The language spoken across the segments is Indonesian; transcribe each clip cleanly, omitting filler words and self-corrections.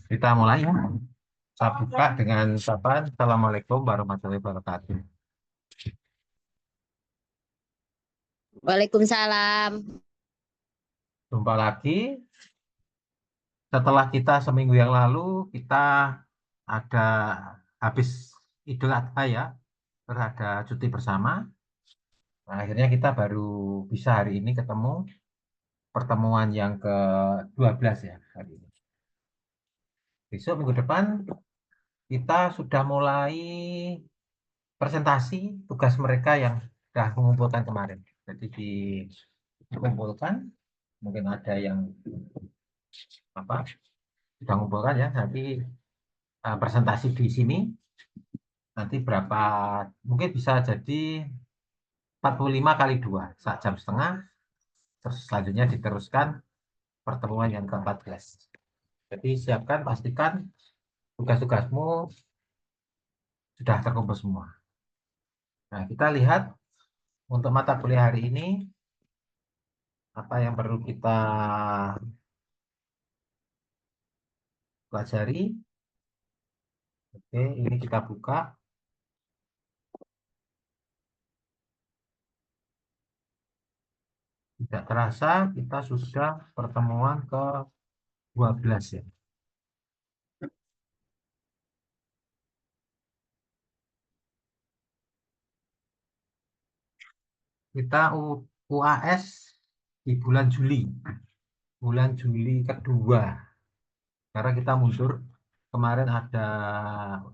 Kita mulai ya. Saya buka dengan sapaan Assalamualaikum warahmatullahi wabarakatuh. Waalaikumsalam. Jumpa lagi. Setelah kita seminggu yang lalu, kita ada habis Idul Adha ya, terus ada cuti bersama. Nah, akhirnya kita baru bisa hari ini ketemu pertemuan yang ke-12 ya hari ini. Besok minggu depan kita sudah mulai presentasi tugas mereka yang sudah mengumpulkan kemarin. Jadi dikumpulkan, mungkin ada yang apa sudah mengumpulkan ya. Nanti presentasi di sini nanti berapa mungkin bisa jadi 45 kali 2 jam setengah. Terus selanjutnya diteruskan pertemuan yang ke-14. Jadi siapkan, pastikan tugas-tugasmu sudah terkumpul semua. Nah, kita lihat untuk mata kuliah hari ini apa yang perlu kita pelajari. Oke, ini kita buka. Tidak terasa kita sudah pertemuan ke-12 ya. Kita UAS di bulan Juli. Bulan Juli kedua. Karena kita mundur kemarin ada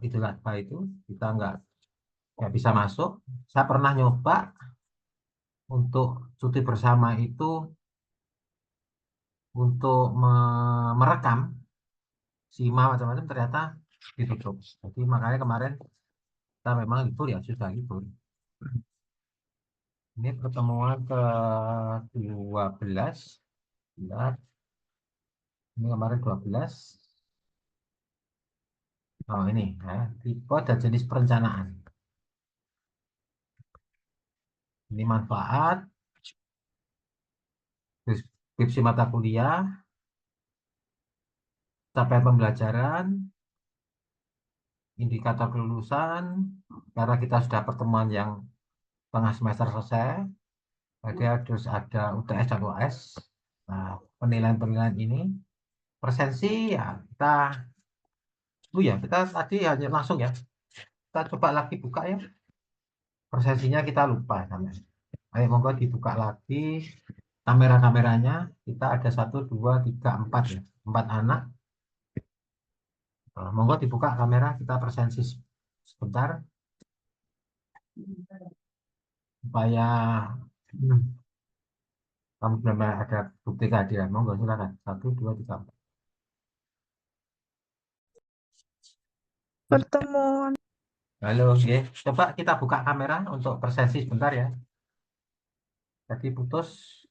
Idul Adha itu kita nggak bisa masuk. Saya pernah nyoba untuk cuti bersama itu untuk merekam SIMA macam-macam ternyata ditutup. Jadi makanya kemarin kita memang libur ya sudah libur. Ini pertemuan ke-12. Lihat, ini kemarin 12. Oh ini ya, tipe dan jenis perencanaan. Ini manfaat, deskripsi mata kuliah, capaian pembelajaran, indikator kelulusan, karena kita sudah pertemuan yang tengah semester selesai, jadi harus ada UTS dan UAS. Nah, penilaian-penilaian ini, presensi ya kita tadi hanya langsung ya, kita coba lagi buka ya, presensinya kita lupa namanya. Ayo monggo dibuka lagi kamera-kameranya, kita ada 1, 2, 3, 4 ya, 4 anak. Monggo dibuka kamera, kita presensi sebentar supaya kamu benar ada bukti kehadiran. Monggo silakan. 1, 2, 3, 4. Pertemuan. Halo, oke. Coba kita buka kamera untuk presensi sebentar ya. Tadi putus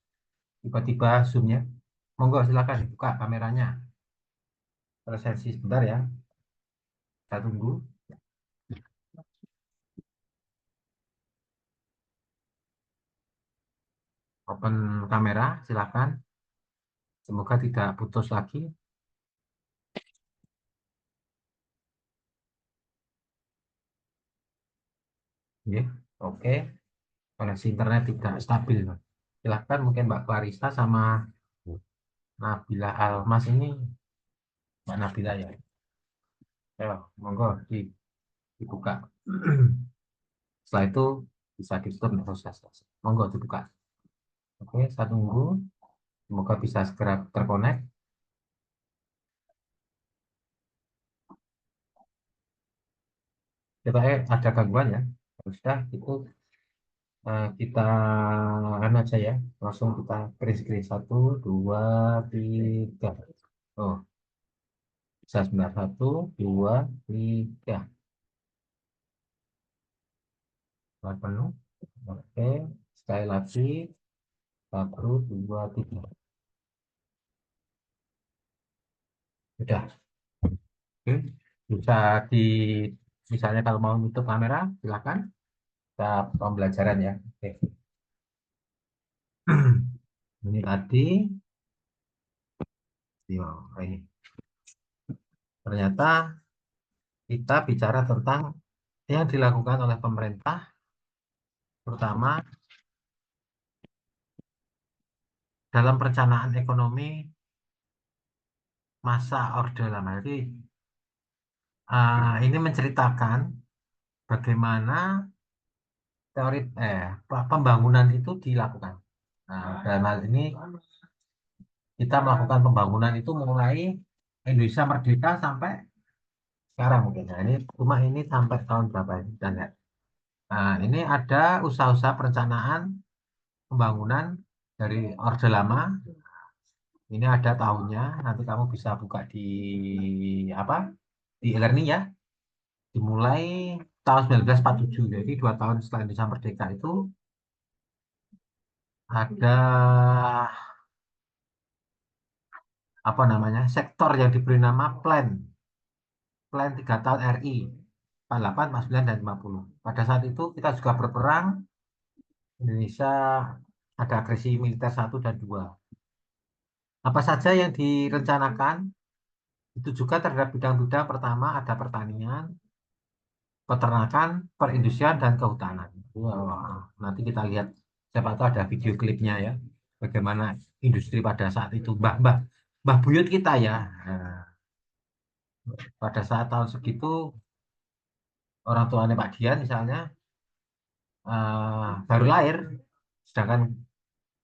tiba-tiba zoomnya. Monggo silakan buka kameranya. Presensi sebentar ya. Kita tunggu. Open kamera, silakan. Semoga tidak putus lagi. Oke, oke. Koneksi internet tidak stabil. Silakan mungkin Mbak Clarissa sama Nabila Almas ini. Mbak Nabila ya. Ayo, monggo dibuka. Setelah itu bisa ditutup proses. Monggo dibuka. Oke, saya tunggu. Semoga bisa segera terkonek. Kita ada gangguan ya. Sudah itu kita aja ya. Langsung kita print screen 1, 2, 3. Oh, bisa sebentar 1, 2, 3. Buat penuh. Oke, sekali lagi 1, 2, 3. Sudah. Oke. Bisa misalnya kalau mau nutup kamera silakan. Kita pembelajaran ya. Oke. Ini tadi Ini ternyata kita bicara tentang yang dilakukan oleh pemerintah, terutama dalam perencanaan ekonomi masa Orde Lama. Jadi ini menceritakan bagaimana teori pembangunan itu dilakukan. Nah, dalam hal ini kita melakukan pembangunan itu mulai Indonesia merdeka sampai sekarang mungkin. Nah, ini cuma ini sampai tahun berapa ini kita lihat. Nah, ini ada usaha-usaha perencanaan pembangunan dari Orde Lama. Ini ada tahunnya. Nanti kamu bisa buka di apa? Di e-learning ya. Dimulai tahun 1947. Jadi 2 tahun setelah Indonesia merdeka itu ada apa namanya sektor yang diberi nama Plan 3 tahun RI 48, 49, dan 50. Pada saat itu kita juga berperang. Indonesia ada agresi militer 1 dan 2. Apa saja yang direncanakan itu juga terhadap bidang-bidang pertama ada pertanian, peternakan, perindustrian, dan kehutanan. Wah, nanti kita lihat siapa tahu ada video klipnya ya. Bagaimana industri pada saat itu, mbah buyut kita ya. Nah, pada saat tahun segitu orang tuanya Pak Dian misalnya baru lahir, sedangkan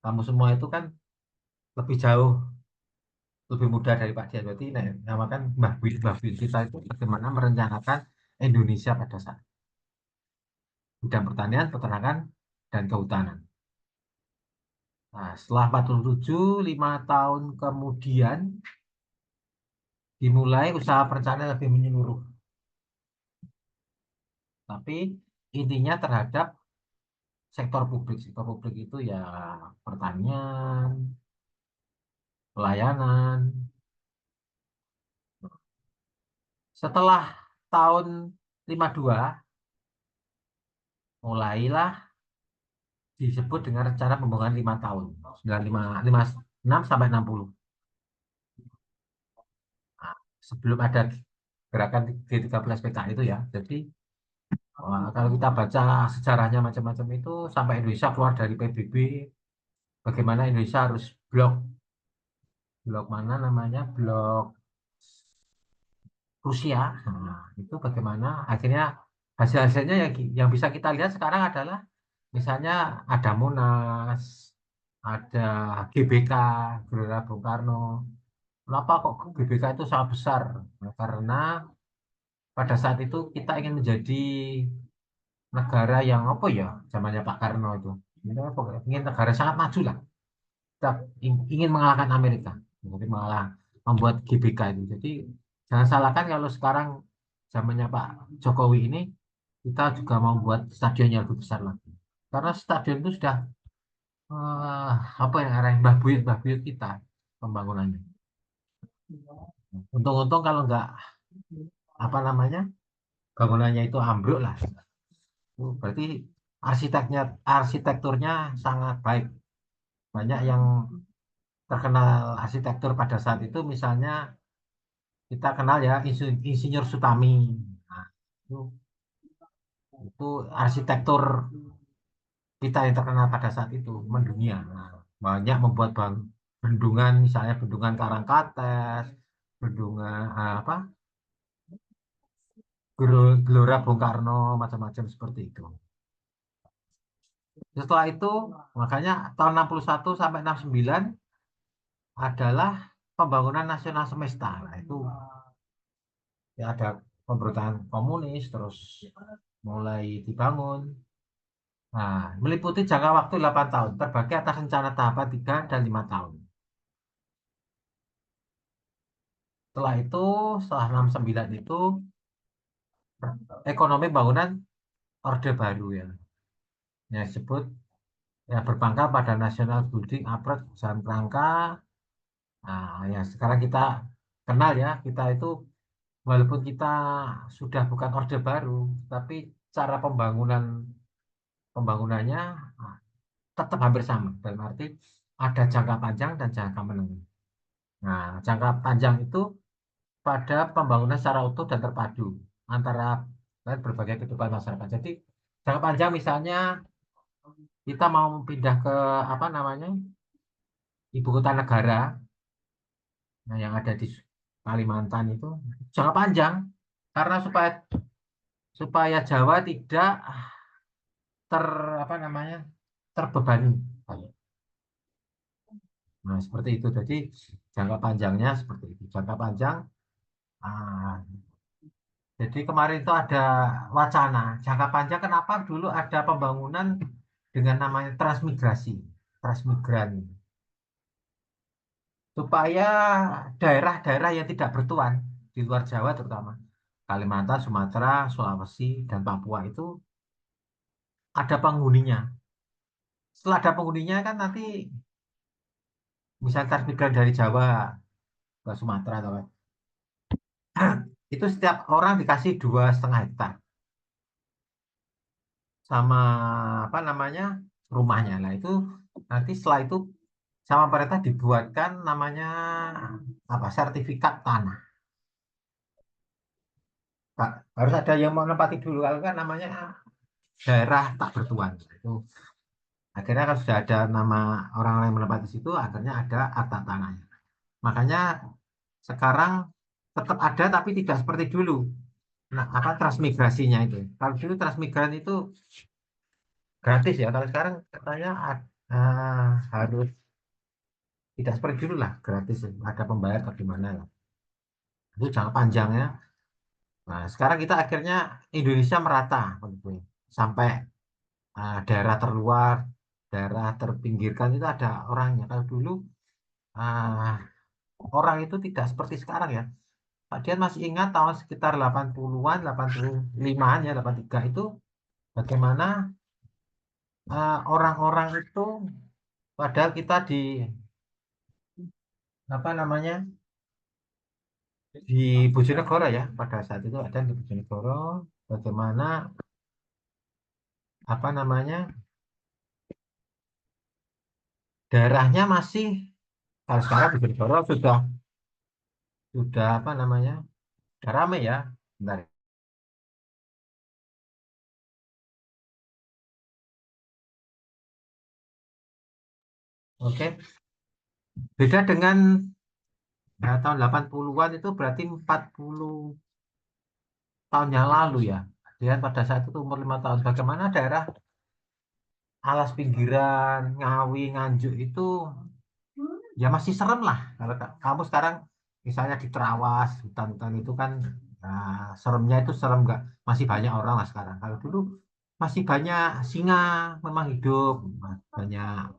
kamu semua itu kan lebih jauh lebih muda dari Pak Dian. Berarti nah, namakan Mbah Buyut kita itu bagaimana merencanakan Indonesia pada saat bidang pertanian, peternakan, dan kehutanan. Nah, setelah 47, 5 tahun kemudian dimulai usaha perencanaan lebih menyeluruh. Tapi intinya terhadap sektor publik. Sektor publik itu ya pertanian, pelayanan. Setelah tahun 52, mulailah disebut dengan rencana pembangunan 5 tahun. 95, 6 sampai 60. Nah, sebelum ada gerakan G13 PKI itu ya. Jadi kalau kita baca sejarahnya macam-macam itu sampai Indonesia keluar dari PBB, bagaimana Indonesia harus blok mana namanya blok Rusia. Nah, itu bagaimana akhirnya hasil-hasilnya yang bisa kita lihat sekarang adalah misalnya ada Monas, ada GBK, Gelora Bung Karno. Kenapa kok GBK itu sangat besar? Nah, karena pada saat itu kita ingin menjadi negara yang apa ya, zamannya Pak Karno itu. Ingin negara sangat maju lah. Kita ingin mengalahkan Amerika. Jadi membuat GBK itu. Jadi jangan salahkan kalau sekarang zamannya Pak Jokowi ini kita juga mau buat stadion yang lebih besar lagi. Karena stadion itu sudah eh, apa yang arah Mbah Buyut kita pembangunannya. Untung-untung kalau nggak apa namanya bangunannya itu ambruk lah. Berarti arsitekturnya sangat baik. Banyak yang terkenal arsitektur pada saat itu, misalnya kita kenal ya Insinyur Sutami. Nah, itu arsitektur kita yang terkenal pada saat itu mendunia. Nah, banyak membuat bendungan, misalnya bendungan Karangkates, bendungan apa Gelora Bung Karno, macam-macam seperti itu. Setelah itu, makanya tahun 61 sampai 69 adalah pembangunan nasional semesta. Nah, itu ya ada pemberontakan komunis, terus mulai dibangun. Nah, meliputi jangka waktu 8 tahun, terbagi atas rencana tahapan 3 dan 5 tahun. Setelah itu, setelah 69 itu, ekonomi bangunan Orde Baru ya. Yang disebut ya berpangkal pada National Building Approach dalam rangka yang sekarang kita kenal ya, kita itu walaupun kita sudah bukan Orde Baru, tapi cara pembangunannya nah, tetap hampir sama. Dalam arti ada jangka panjang dan jangka menengah. Nah, jangka panjang itu pada pembangunan secara utuh dan terpadu antara berbagai kehidupan masyarakat. Jadi jangka panjang misalnya kita mau pindah ke apa namanya ibu kota negara, nah yang ada di Kalimantan itu jangka panjang karena supaya supaya Jawa tidak ter apa namanya terbebani. Nah seperti itu. Jadi jangka panjangnya seperti itu. Jangka panjang. ah, jadi kemarin itu ada wacana jangka panjang. Kenapa dulu ada pembangunan dengan namanya transmigrasi, transmigran, supaya daerah-daerah yang tidak bertuan di luar Jawa terutama Kalimantan, Sumatera, Sulawesi, dan Papua itu ada penghuninya. Setelah ada penghuninya kan nanti misalnya transmigran dari Jawa ke Sumatera atau apa, itu setiap orang dikasih 2,5 hektar sama apa namanya rumahnya. Nah itu nanti setelah itu sama pemerintah dibuatkan namanya apa sertifikat tanah. Harus ada yang mau menempati dulu kalau kan namanya daerah tak bertuan. Itu akhirnya kan sudah ada nama orang yang menempati situ, akhirnya ada akta tanahnya. Makanya sekarang tetap ada tapi tidak seperti dulu. Nah, apa transmigrasinya itu? Kalau dulu transmigran itu gratis ya. Kalau sekarang katanya harus tidak seperti dulu lah, gratis. Ada pembayar atau gimana lah. Itu jangka panjangnya. Nah, sekarang kita akhirnya Indonesia merata, begitu. Sampai daerah terluar, daerah terpinggirkan itu ada orangnya. Kalau dulu ah, orang itu tidak seperti sekarang ya. Pak Dian masih ingat tahun sekitar 80-an, 85-an ya, 83 itu bagaimana orang-orang itu padahal kita di apa namanya di Bojonegoro ya pada saat itu ada di Bojonegoro bagaimana apa namanya daerahnya masih kalau sekarang Bojonegoro sudah apa namanya sudah ramai ya. Bentar. Oke, beda dengan tahun 80-an itu berarti 40 tahun yang lalu ya. Dia pada saat itu umur 5 tahun. Bagaimana daerah alas pinggiran, Ngawi, Nganjuk itu ya masih serem lah. Kalau kamu sekarang misalnya di Trawas, hutan-hutan itu kan seremnya itu serem nggak? Masih banyak orang lah sekarang. Kalau dulu masih banyak singa memang hidup, banyak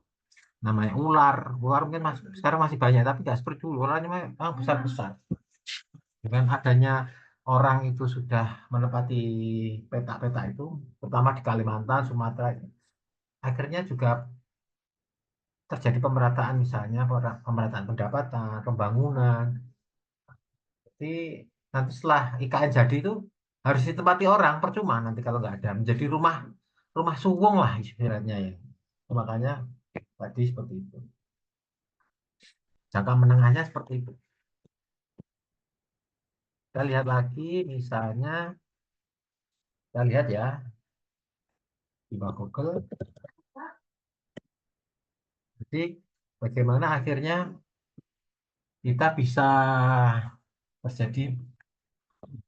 namanya ular. Ular mungkin sekarang masih banyak, tapi nggak seperti dulu. Ularnya memang besar-besar. Dengan adanya orang itu sudah menepati peta-peta itu, terutama di Kalimantan, Sumatera, akhirnya juga terjadi pemerataan misalnya pemerataan pendapatan, pembangunan. Jadi nanti setelah IKN jadi itu harus ditempati orang, percuma nanti kalau nggak ada menjadi rumah rumah suwung lah istilahnya ya. Makanya tadi seperti itu. Jangka menengahnya seperti itu. Kita lihat lagi misalnya, kita lihat ya di bawah Google. Jadi bagaimana akhirnya kita bisa terjadi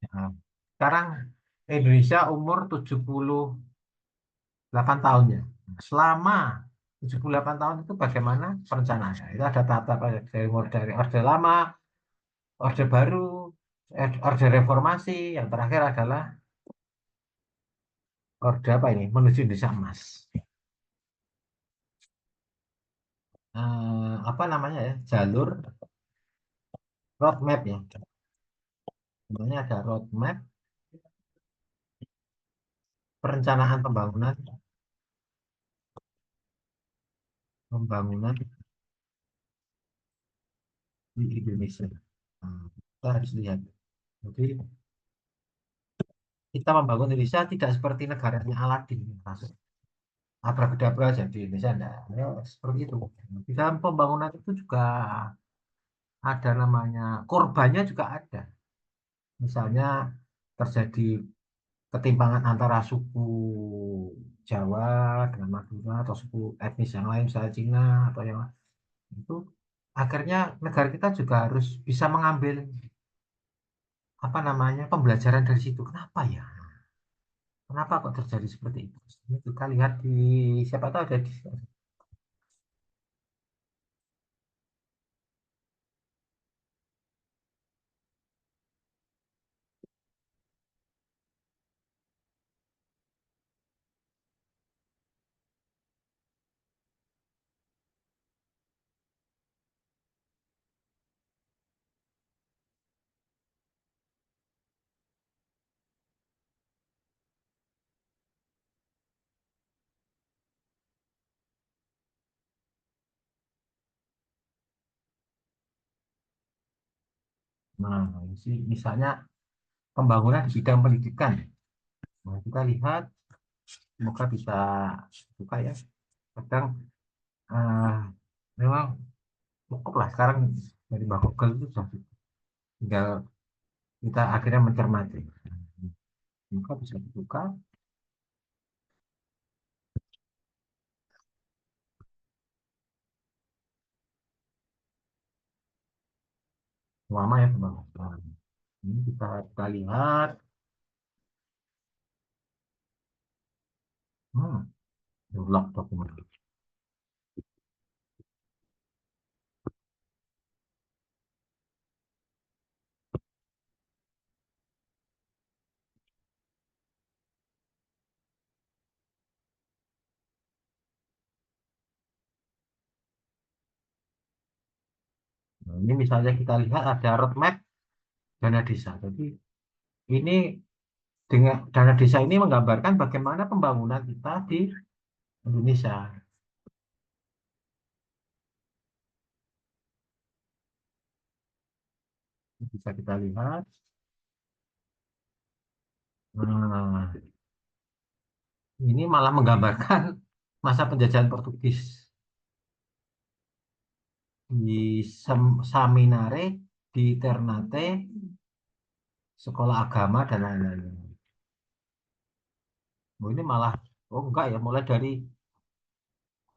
ya, sekarang Indonesia umur 78 tahun ya. Selama 78 tahun itu bagaimana perencanaannya? Itu ada tata dari mulai dari Orde Lama, Orde Baru, Orde Reformasi, yang terakhir adalah Orde apa ini? Menuju Indonesia Emas. Apa namanya ya? Jalur roadmap ya. Sebenarnya ada roadmap perencanaan pembangunan pembangunan di Indonesia. Kita harus lihat. Jadi kita membangun Indonesia tidak seperti negaranya Aladin. Masuk abrakadabra jadi Indonesia enggak. Ya, seperti itu. Di dalam pembangunan itu juga ada namanya korbannya juga ada. Misalnya terjadi ketimpangan antara suku Jawa dengan Madura atau suku etnis yang lain, misalnya Cina atau yang lain. Itu akhirnya negara kita juga harus bisa mengambil apa namanya pembelajaran dari situ. Kenapa ya? Kenapa kok terjadi seperti itu? Ini kita lihat di siapa tahu ada di nah, ini sih misalnya pembangunan di bidang pendidikan. Nah, kita lihat semoga bisa buka ya. Kadang eh, memang cukup lah sekarang dari Mbak Google itu sudah tinggal kita akhirnya mencermati. Semoga bisa dibuka. Lama ya pembangunan. Ini kita lihat. Hmm, Log dokumen. Nah, ini misalnya kita lihat ada roadmap dana desa. Jadi ini dengan dana desa ini menggambarkan bagaimana pembangunan kita di Indonesia. Bisa kita lihat. Nah, ini malah menggambarkan masa penjajahan Portugis di Saminare, di Ternate, sekolah agama dan lain-lain. Oh, ini malah, oh enggak ya, mulai dari,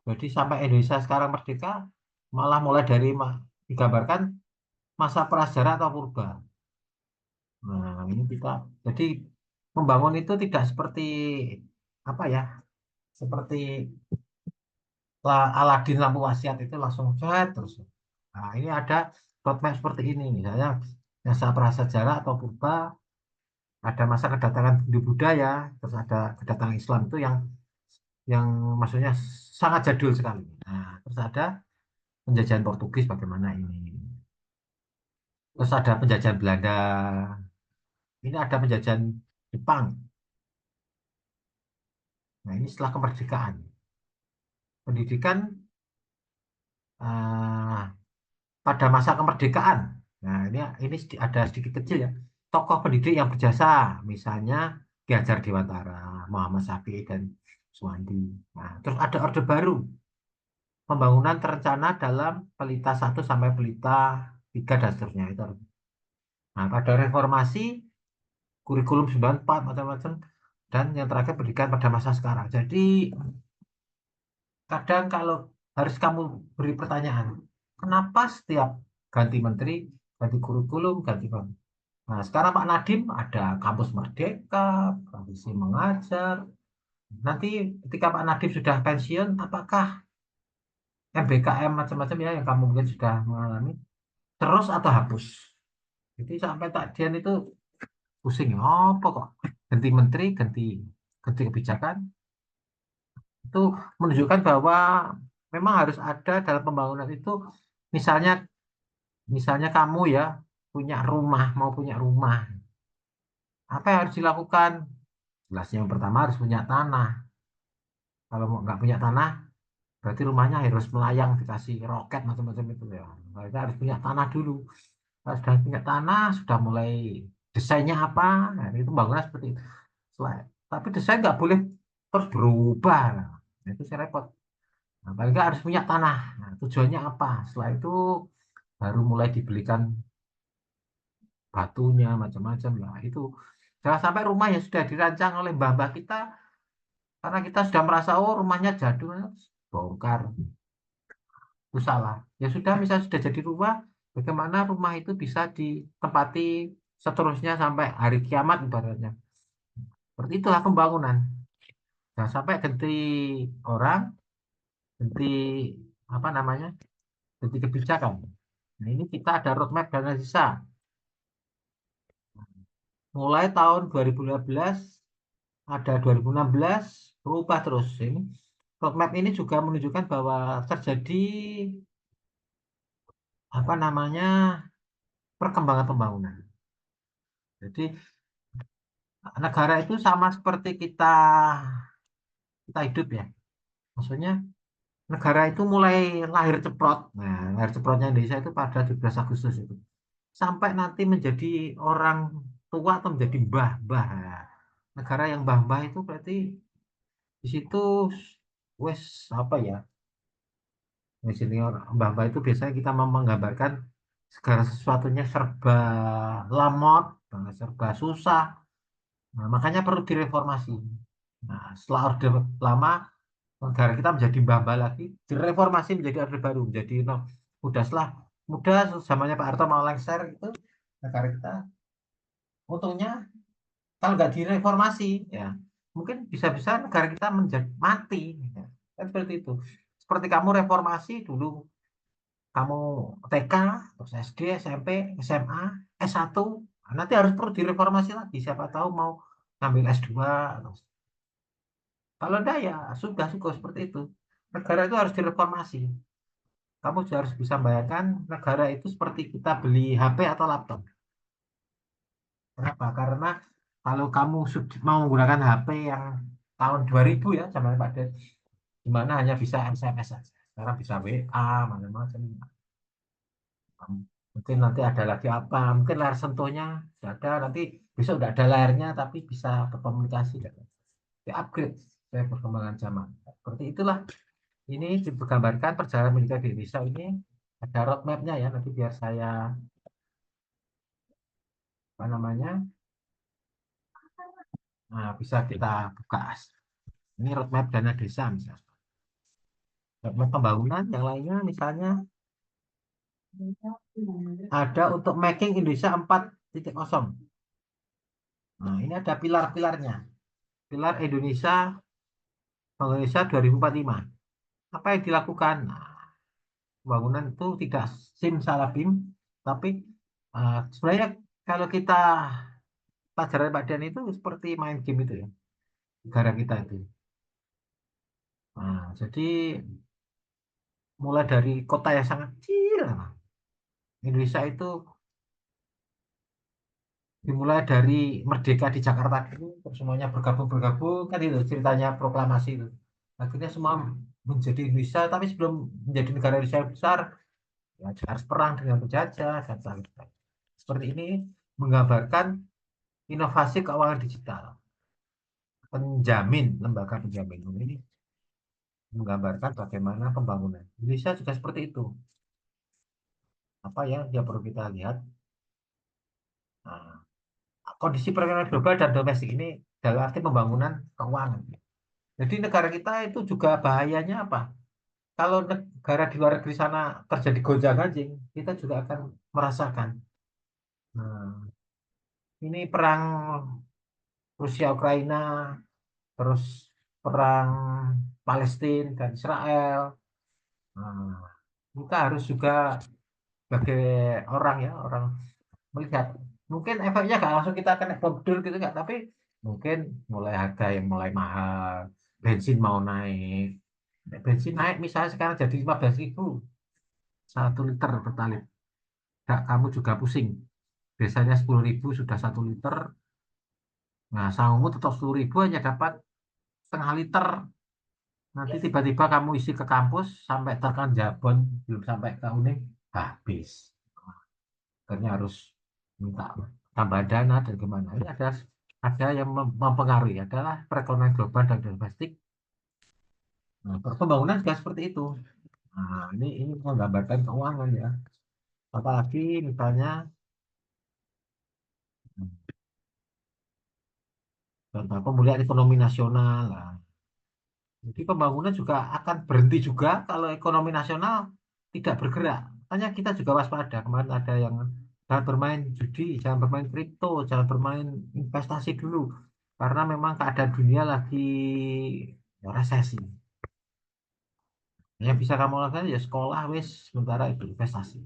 jadi sampai Indonesia sekarang merdeka, malah mulai dari digambarkan masa prasejarah atau purba. Nah, ini kita, jadi membangun itu tidak seperti apa ya, seperti Aladin lampu wasiat itu langsung cet terus. Nah, ini ada roadmap seperti ini, misalnya masa prasejarah atau purba, ada masa kedatangan Hindu Buddha ya, terus ada kedatangan Islam itu yang maksudnya sangat jadul sekali. Nah, terus ada penjajahan Portugis bagaimana ini. Terus ada penjajahan Belanda. Ini ada penjajahan Jepang. Nah, ini setelah kemerdekaan. Pendidikan eh, pada masa kemerdekaan. Nah, ini ada sedikit kecil ya. Tokoh pendidik yang berjasa, misalnya Ki Hajar Dewantara, Muhammad Syafi'i dan Suwandi. Nah, terus ada Orde Baru, pembangunan terencana dalam Pelita 1 sampai Pelita 3 dan seterusnya. Itu. Nah, pada reformasi, kurikulum 94 macam-macam, dan yang terakhir pendidikan pada masa sekarang. Jadi, kadang kalau harus kamu beri pertanyaan, kenapa setiap ganti menteri, ganti kurikulum, ganti Nah, sekarang Pak Nadiem ada kampus Merdeka, tradisi mengajar. Nanti ketika Pak Nadiem sudah pensiun, apakah MBKM macam-macam ya yang kamu mungkin sudah mengalami, terus atau hapus? Jadi sampai takdian itu pusing, apa kok? Ganti menteri, ganti ganti kebijakan, itu menunjukkan bahwa memang harus ada dalam pembangunan itu, misalnya misalnya kamu ya punya rumah, mau punya rumah, apa yang harus dilakukan? Jelasnya yang pertama harus punya tanah. Kalau mau nggak punya tanah, berarti rumahnya harus melayang dikasih roket macam-macam itu ya. Mereka harus punya tanah dulu. Kalau sudah punya tanah, sudah mulai desainnya apa, nah, itu bangunan seperti itu. Tapi desain nggak boleh terus berubah. Nah, itu saya repot. Nah, paling nggak harus punya tanah. Nah, tujuannya apa? Setelah itu baru mulai dibelikan batunya macam-macam lah itu. Jangan sampai rumah yang sudah dirancang oleh mbah-mbah kita karena kita sudah merasa oh rumahnya jadul, bongkar, itu salah. Ya sudah, misal sudah jadi rumah, bagaimana rumah itu bisa ditempati seterusnya sampai hari kiamat ibaratnya. Seperti itulah pembangunan. Jangan sampai ganti orang, ganti apa namanya, ganti kebijakan. Nah ini kita ada roadmap dan analisa. Mulai tahun 2015 ada 2016 berubah terus ini. Roadmap ini juga menunjukkan bahwa terjadi apa namanya perkembangan pembangunan. Jadi negara itu sama seperti kita hidup ya. Maksudnya negara itu mulai lahir ceprot. Nah, lahir ceprotnya Indonesia itu pada 17 Agustus itu. Sampai nanti menjadi orang tua atau menjadi mbah-mbah. Nah, negara yang mbah-mbah itu berarti di situ wes apa ya? Di sini mbah-mbah itu biasanya kita menggambarkan segala sesuatunya serba lamot, serba susah. Nah, makanya perlu direformasi. Nah, setelah Orde Lama, negara kita menjadi mbah-mbah lagi, direformasi menjadi Orde Baru, menjadi no, mudah zamannya Pak Harto mau lengser itu, negara kita untungnya kalau nggak direformasi, ya mungkin bisa-bisa negara kita menjadi mati. Ya. Kan seperti itu. Seperti kamu reformasi dulu, kamu TK, terus SD, SMP, SMA, S1, nanti harus perlu direformasi lagi. Siapa tahu mau ngambil S2. Kalau enggak ya sudah cukup seperti itu. Negara itu harus direformasi. Kamu juga harus bisa bayangkan negara itu seperti kita beli HP atau laptop. Kenapa? Karena kalau kamu mau menggunakan HP yang tahun 2000 ya, zaman Pak Des, di mana hanya bisa SMS saja. Sekarang bisa WA, macam-macam. Mungkin nanti ada lagi apa, mungkin layar sentuhnya sudah ada, nanti besok nggak ada layarnya, tapi bisa berkomunikasi. Di upgrade saya perkembangan zaman. Seperti itulah. Ini digambarkan perjalanan menikah di Indonesia ini ada roadmapnya ya, nanti biar saya apa namanya, nah, bisa kita buka. Ini roadmap dana desa misalnya. Roadmap pembangunan yang lainnya misalnya ada untuk making Indonesia 4.0. Nah, ini ada pilar-pilarnya. Pilar Indonesia, Bank Indonesia 2045. Apa yang dilakukan? Nah, pembangunan itu tidak simsalabim, tapi sebenarnya kalau kita pelajaran Pak Dian itu seperti main game itu ya, negara kita itu. Nah, jadi mulai dari kota yang sangat kecil, nah, Indonesia itu dimulai dari merdeka di Jakarta dulu, terus semuanya bergabung-bergabung, kan itu ceritanya proklamasi itu. Akhirnya semua menjadi Indonesia, tapi sebelum menjadi negara Indonesia yang besar, ya harus perang dengan penjajah, dan sebagainya. Seperti ini menggambarkan inovasi keuangan digital, penjamin, lembaga penjamin. Ini menggambarkan bagaimana pembangunan. Indonesia juga seperti itu. Apa ya yang perlu kita lihat? Nah, kondisi perekonomian global dan domestik ini dalam arti pembangunan keuangan. Jadi negara kita itu juga bahayanya apa? Kalau negara di luar negeri sana terjadi gonjang-ganjing, kita juga akan merasakan. Nah, ini perang Rusia Ukraina, terus perang Palestina dan Israel. Nah, kita harus juga sebagai orang ya, orang melihat. Mungkin efeknya nggak langsung kita akan bodol gitu nggak, tapi mungkin mulai harga yang mulai mahal, bensin mau naik. Bensin naik misalnya sekarang jadi 15.000 1 liter pertalite. Nggak, kamu juga pusing. Biasanya 10.000 sudah 1 liter. Nah, sanggumu tetap 10.000 hanya dapat setengah liter. Nanti tiba-tiba kamu isi ke kampus sampai tekan Jabon, belum sampai ke Unik, habis. Akhirnya harus minta tambah dana dan gimana. Ini ada yang mempengaruhi adalah perekonomian global dan domestik. Nah, pembangunan juga seperti itu. Nah, ini menggambarkan keuangan ya. Apalagi misalnya, contoh pemulihan ekonomi nasional. Nah, jadi pembangunan juga akan berhenti juga kalau ekonomi nasional tidak bergerak. Makanya kita juga waspada. Kemarin ada yang jangan bermain judi, jangan bermain kripto, jangan bermain investasi dulu. Karena memang keadaan dunia lagi ya, resesi. Yang bisa kamu lakukan ya sekolah, wis, sementara itu investasi.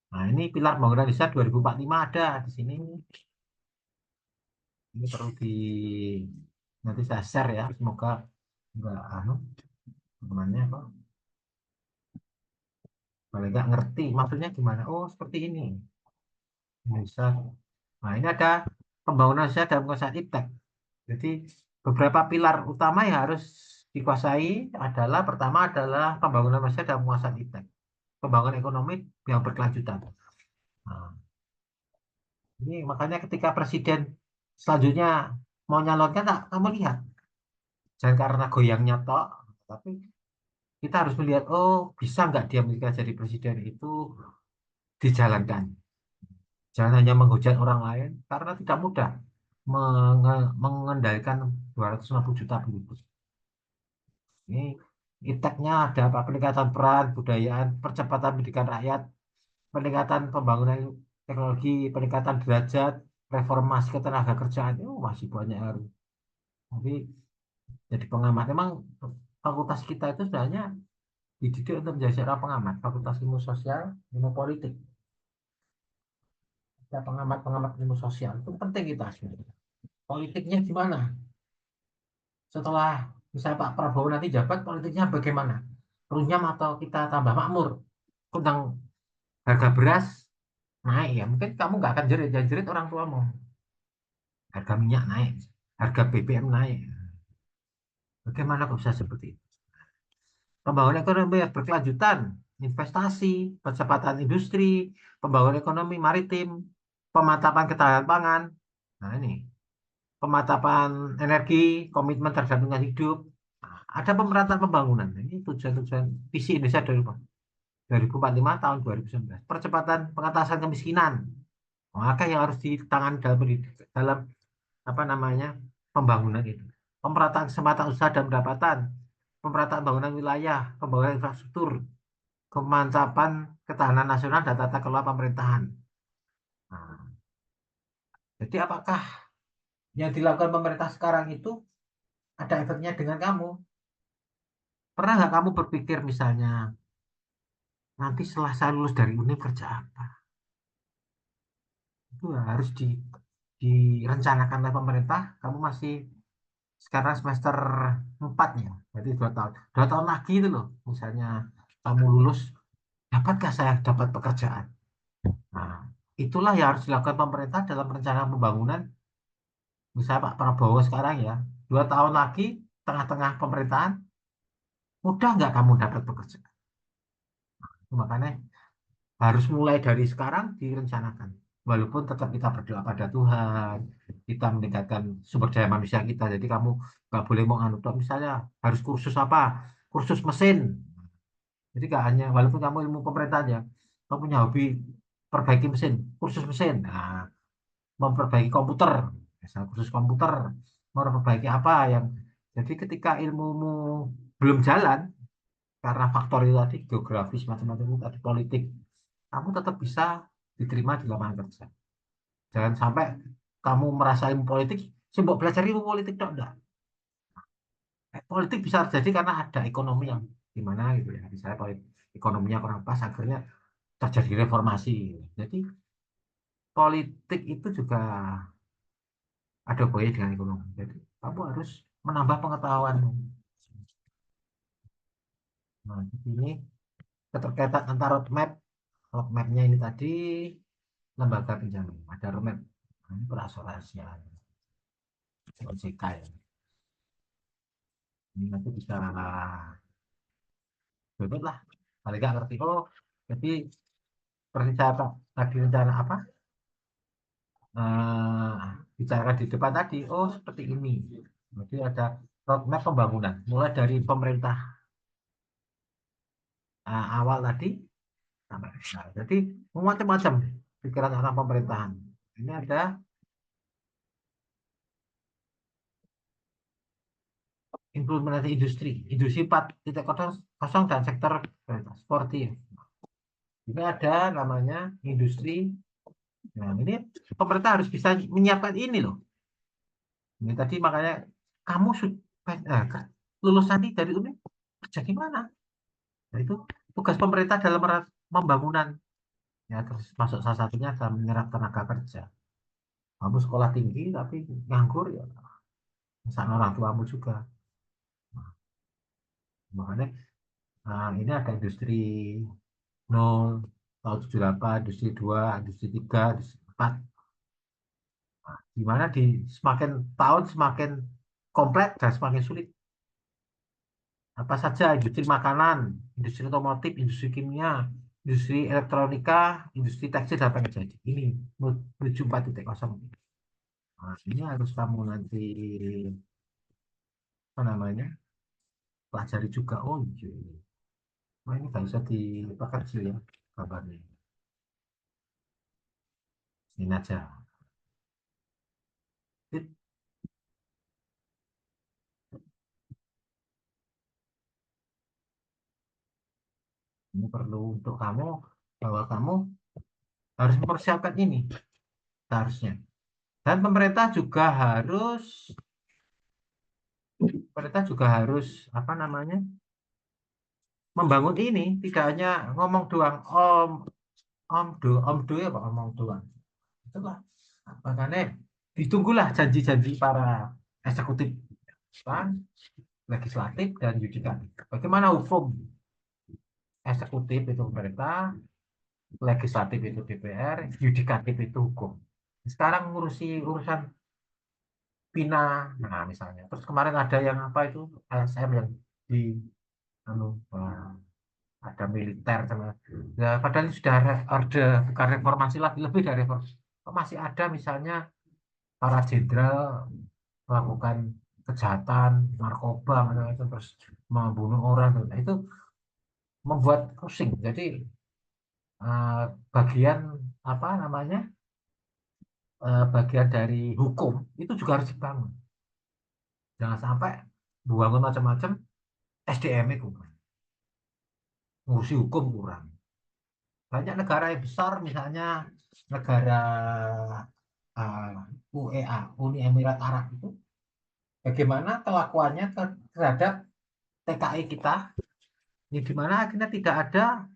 Nah, ini pilar pembangunan Indonesia 2045 ada di sini. Ini perlu di nanti saya share ya. Semoga enggak namanya kok paling nggak ngerti maksudnya gimana. Oh, seperti ini. Bisa. Nah, ini ada pembangunan Indonesia dalam konsep iptek. Jadi beberapa pilar utama yang harus dikuasai adalah pertama adalah pembangunan Indonesia dalam konsep iptek. Pembangunan ekonomi yang berkelanjutan. Nah, ini makanya ketika presiden selanjutnya mau nyalonkan, tak, kamu lihat. Jangan karena goyangnya tok, tapi kita harus melihat, oh bisa nggak dia ketika jadi presiden itu dijalankan. Jangan hanya menghujat orang lain, karena tidak mudah mengendalikan 250 juta penduduk. Ini ipteknya ada apa? Peningkatan peran, budayaan, percepatan pendidikan rakyat, peningkatan pembangunan teknologi, peningkatan derajat, reformasi ketenaga kerjaan. Masih banyak harus. Tapi jadi pengamat, memang fakultas kita itu sebenarnya dididik untuk menjadi seorang pengamat. Fakultas ilmu sosial, ilmu politik. Ya, pengamat-pengamat ilmu sosial itu penting kita sebenarnya. Politiknya gimana? Setelah misalnya Pak Prabowo nanti jabat, politiknya bagaimana? Runyam atau kita tambah makmur? Tentang harga beras naik ya, mungkin kamu nggak akan jerit, jangan jerit orang tuamu. Harga minyak naik, harga BBM naik. Bagaimana kok bisa seperti itu? Pembangunan ekonomi yang berkelanjutan, investasi, percepatan industri, pembangunan ekonomi maritim, pemantapan ketahanan pangan. Nah ini, pemantapan energi, komitmen terhadap lingkungan hidup. Nah, ada pemerataan pembangunan. Ini tujuan-tujuan visi Indonesia 2045 tahun 2019. Percepatan pengentasan kemiskinan. Maka yang harus ditangani dalam apa namanya pembangunan itu. Pemerataan kesempatan usaha dan pendapatan, pemerataan bangunan wilayah, pembangunan infrastruktur, kemantapan ketahanan nasional dan tata kelola pemerintahan. Nah, jadi apakah yang dilakukan pemerintah sekarang itu ada efeknya dengan kamu? Pernah nggak kamu berpikir misalnya, nanti setelah saya lulus dari UNIF kerja apa? Itu harus direncanakan oleh pemerintah. Kamu masih sekarang semester 4 ya, berarti 2 tahun. 2 tahun lagi itu loh, misalnya kamu lulus, dapatkah saya dapat pekerjaan? Nah, itulah yang harus dilakukan pemerintah dalam rencana pembangunan. Misalnya Pak Prabowo sekarang ya, 2 tahun lagi, tengah-tengah pemerintahan, mudah nggak kamu dapat pekerjaan? Makanya harus mulai dari sekarang direncanakan. Walaupun tetap kita berdoa pada Tuhan, kita meningkatkan sumber daya manusia kita. Jadi kamu nggak boleh mau anu tok. Misalnya harus kursus apa? Kursus mesin. Jadi nggak hanya walaupun kamu ilmu pemerintahan ya, kamu punya hobi perbaiki mesin, kursus mesin. Nah, memperbaiki komputer, misal kursus komputer, memperbaiki apa yang. Jadi ketika ilmumu belum jalan karena faktor itu tadi geografis macam-macam itu tadi politik, kamu tetap bisa diterima di lapangan kerja. Jangan sampai kamu merasa ilmu politik, sibuk belajar ilmu politik dok, enggak. Politik bisa terjadi karena ada ekonomi yang gimana gitu ya. Misalnya ekonominya kurang pas, akhirnya terjadi reformasi. Jadi politik itu juga ada hubungannya dengan ekonomi. Jadi kamu harus menambah pengetahuanmu. Nah, di sini keterkaitan antara roadmapnya ini tadi lembaga penjamin. Ada roadmap ini perasuransian, OJK ya. Ini nanti bisa bebas lah. Paling nggak ngerti. Oh, jadi seperti saya tadi rencana apa? Eh, bicarakan di depan tadi. Oh, seperti ini. Jadi ada roadmap pembangunan. Mulai dari pemerintah awal tadi Nah, jadi macam-macam pikiran orang pemerintahan. Ini ada implementasi industri, industri 4.0 dan sektor sportif. Juga ada namanya industri. Nah, ini pemerintah harus bisa menyiapkan ini loh. Ini tadi makanya kamu sudah lulus nanti dari UNI kerja di mana? Nah, itu tugas pemerintah dalam pembangunan. Ya, terus masuk salah satunya adalah menyerap tenaga kerja. Kamu sekolah tinggi tapi nganggur ya, misalnya orang tuamu juga. Makanya ini ada industri 0, tahun 78, industri 2, industri 3, industri 4. Di mana di semakin tahun semakin kompleks dan semakin sulit. Apa saja industri makanan, industri otomotif, industri kimia, industri elektronika, industri tekstil dan apa jadi. Ini menuju 4.0. Nah, ini harus kamu nanti apa namanya pelajari juga. Oh iya, nah, ini nggak bisa diperkecil ya kabarnya. Ini aja. Ini perlu untuk kamu bahwa kamu harus mempersiapkan ini seharusnya. Dan pemerintah juga harus apa namanya membangun ini tidak hanya ngomong doang om do ya pak omong doang itulah makanya ditunggulah janji-janji para eksekutif kan, legislatif dan yudikatif. Bagaimana hukum eksekutif itu pemerintah, legislatif itu DPR, yudikatif itu hukum. Sekarang ngurusi urusan Pina, nah misalnya. Terus kemarin ada yang apa itu ASM yang di anu, ada militer sama ya, padahal ini sudah orde bukan reformasi lagi, lebih dari reformasi. Kok masih ada misalnya para jenderal melakukan kejahatan narkoba macam-macam terus membunuh orang. Nah, itu membuat pusing. Jadi eh, bagian apa namanya bagian dari hukum itu juga harus dibangun. Jangan sampai buangun macam-macam SDM itu ngurusi hukum kurang. Banyak negara yang besar, misalnya negara UEA, Uni Emirat Arab itu, bagaimana kelakuannya terhadap TKI kita, ini di mana akhirnya tidak ada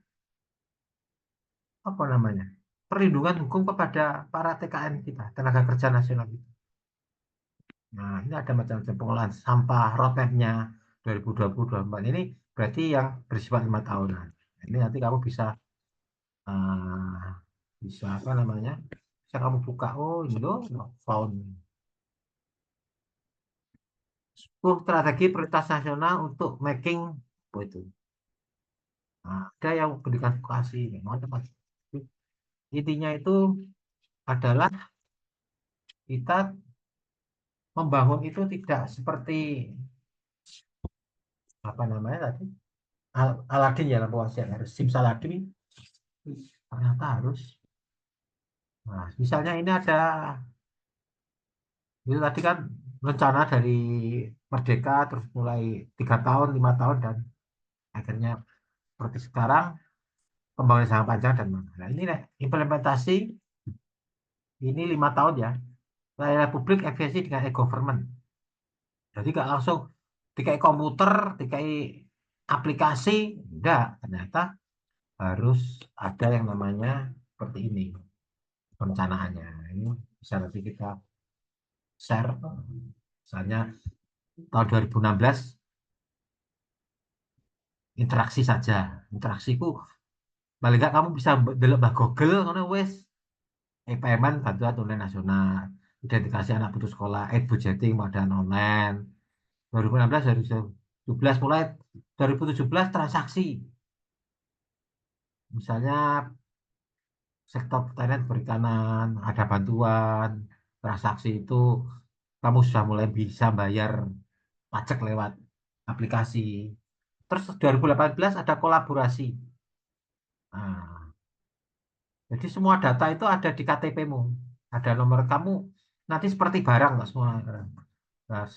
apa namanya perlindungan hukum kepada para TKN kita, tenaga kerja nasional kita. Nah, ini ada macam-macam pengolahan sampah roadmap-nya 2020-2024 ini berarti yang bersifat 5 tahunan. Ini nanti kamu bisa eh, bisa apa namanya? Bisa kamu buka, oh ini loh, found 10 strategi prioritas nasional untuk making apa itu. Nah, ada yang pendidikan vokasi, macam-macam. Intinya itu adalah kita membangun itu tidak seperti apa namanya tadi Aladin ya lampu wasiat harus simsalabim ternyata harus. Nah, misalnya ini ada itu tadi kan rencana dari Merdeka terus mulai 3 tahun, 5 tahun dan akhirnya seperti sekarang pembangunan jangka panjang dan mana. Nah, ini nih, implementasi ini 5 tahun ya. Layanan publik efisiensi dengan e-government. Jadi nggak langsung dikai komputer, dikai aplikasi, enggak. Ternyata harus ada yang namanya seperti ini perencanaannya. Ini bisa nanti kita share. Misalnya tahun 2016 interaksi saja. Interaksiku paling nggak kamu bisa delok mbah Google ngono wis payment bantuan tunai nasional, identifikasi anak putus sekolah, budgeting modal online. 2016 2017 mulai 2017 transaksi. Misalnya sektor pertanian perikanan ada bantuan transaksi itu kamu sudah mulai bisa bayar pajak lewat aplikasi. Terus 2018 ada kolaborasi. Nah, Jadi semua data itu ada di KTP-mu. Ada nomor kamu, nanti seperti barang nggak semua. Nah,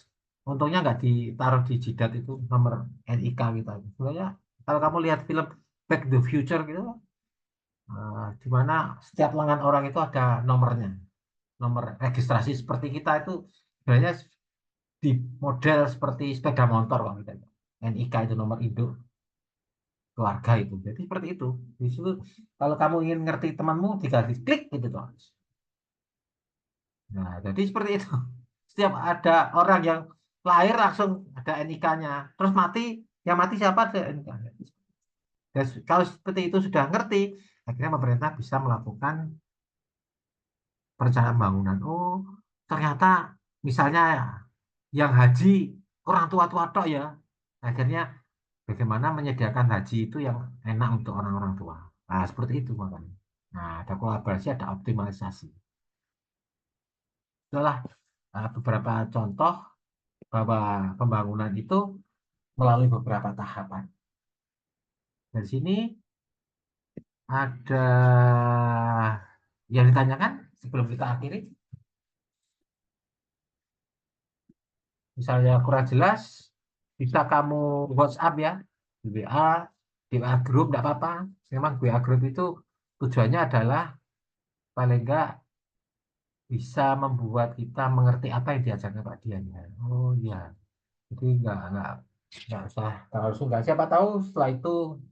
untungnya nggak ditaruh di jidat itu nomor NIK kita. Sebenarnya kalau kamu lihat film Back to the Future gitu, di mana setiap lengan orang itu ada nomornya, nomor registrasi seperti kita itu sebenarnya di model seperti sepeda motor kalau kita. NIK itu nomor induk keluarga itu. Jadi seperti itu. Di situ kalau kamu ingin ngerti temanmu, tinggal klik gitu tuh. Nah, jadi seperti itu. Setiap ada orang yang lahir langsung ada NIK-nya. Terus mati, yang mati siapa ada NIK-nya. Dan kalau seperti itu sudah ngerti, akhirnya pemerintah bisa melakukan perencanaan bangunan. Oh, ternyata misalnya yang haji orang tua-tua tok ya. Akhirnya bagaimana menyediakan haji itu yang enak untuk orang-orang tua. Nah, seperti itu makanya. Nah, ada kolaborasi, ada optimalisasi. Itulah beberapa contoh bahwa pembangunan itu melalui beberapa tahapan. Dari sini ada yang ditanyakan sebelum kita akhiri. Misalnya kurang jelas, bisa kamu WhatsApp ya, di WA, di WA Group, tidak apa-apa. Memang WA Group itu tujuannya adalah paling enggak bisa membuat kita mengerti apa yang diajarkan Pak Dian. Ya. Oh iya, jadi nggak usah terlalu sungkan. Siapa tahu setelah itu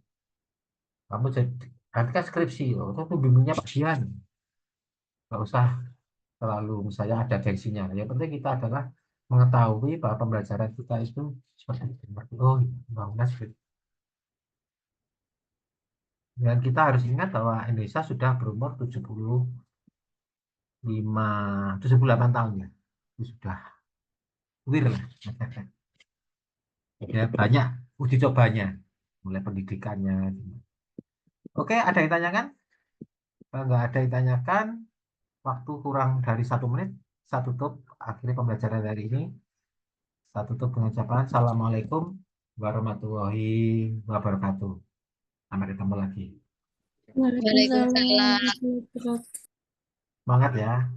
kamu jadi nanti kan skripsi, oh, itu bimbingnya Pak Dian. Nggak usah terlalu misalnya ada gengsinya. Yang penting kita adalah mengetahui bahwa pembelajaran kita itu seperti itu. Oh, bangunan seperti itu. Dan kita harus ingat bahwa Indonesia sudah berumur 75, 78 tahun ya. Itu sudah wir lah. Ya, banyak uji cobanya. Mulai pendidikannya. Oke, ada yang tanyakan? Kalau nggak ada yang tanyakan, waktu kurang dari 1 menit, saya tutup akhirnya pembelajaran hari ini. Saya tutup dengan ucapan Assalamualaikum warahmatullahi wabarakatuh. Sampai ketemu lagi. Waalaikumsalam Waalaikumsalam. warahmatullahi wabarakatuh. Semangat ya.